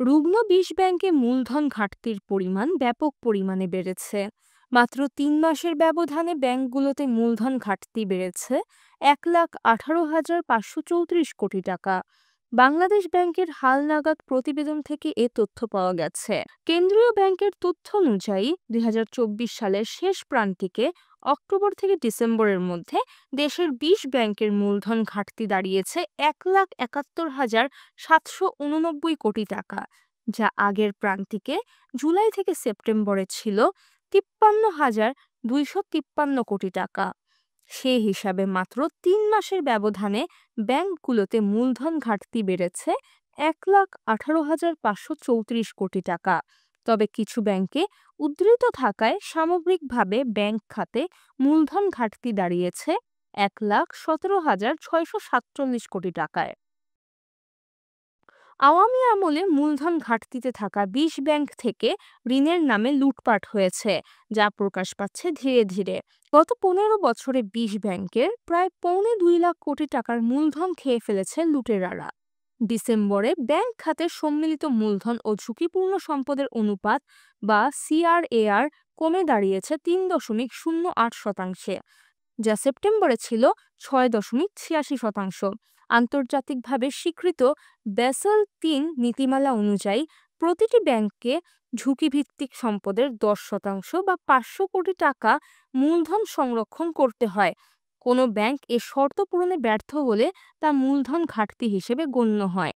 রুগ্ন ২০ ব্যাংকে মূলধন ঘাটতির পরিমাণ ব্যাপক পরিমাণে বেড়েছে। মাত্র ৩ মাসের ব্যবধানে ব্যাংকগুলোতে মূলধন ঘাটতি বেড়েছে ১,১৮,৫৩৪ কোটি টাকা। বাংলাদেশ ব্যাংকের হালনাগাদ প্রতিবেদন থেকে এ তথ্য পাওয়া গেছে। কেন্দ্রীয় ব্যাংকের তথ্য অনুযায়ী ২০২৪ সালের শেষ প্রান্তিকে অক্টোবর থেকে ডিসেম্বরের মধ্যে দেশের ২০ ব্যাংকের মূলধন ঘাটতি দাঁড়িয়েছে ১,৭১,৭৮৯ কোটি টাকা, যা আগের প্রান্তিকে জুলাই থেকে সেপ্টেম্বরে ছিল ৫৩,২৫৩ কোটি টাকা। সে হিসাবে মাত্র ৩ মাসের ব্যবধানে ব্যাংকগুলোতে মূলধন ঘাটতি বেড়েছে ১,১৮,৫৩৪ কোটি টাকা। তবে কিছু ব্যাংকে উদ্ধৃত থাকায় সামগ্রিকভাবে ব্যাংক খাতে মূলধন ঘাটতি দাঁড়িয়েছে ১,১৭,৬৪৭ কোটি টাকায়। আওয়ামী আমলে মূলধন ঘাটতিতে থাকা ২০ ব্যাংক থেকে ঋণের নামে লুটপাট হয়েছে, যা প্রকাশ পাচ্ছে ধীরে ধীরে। গত ১৫ বছরে ২০ ব্যাংকের প্রায় ২.৫ লাখ কোটি টাকার মূলধন খেয়ে ফেলেছে লুটেরারা। ডিসেম্বরে ব্যাংক খাতের সম্মিলিত মূলধন ও ঝুঁকিপূর্ণ সম্পদের অনুপাত বা সিআরএআর কমে দাঁড়িয়েছে ৩.০৮%, যা সেপ্টেম্বরে ছিল ৬.৮৬%। আন্তর্জাতিকভাবে স্বীকৃত ব্যাসেল ৩ নীতিমালা অনুযায়ী প্রতিটি ব্যাংককে ঝুঁকিভিত্তিক সম্পদের ১০% বা ৫০০ কোটি টাকা মূলধন সংরক্ষণ করতে হয়। কোনো ব্যাংক এ শর্ত পূরণে ব্যর্থ হলে তা মূলধন ঘাটতি হিসেবে গণ্য হয়।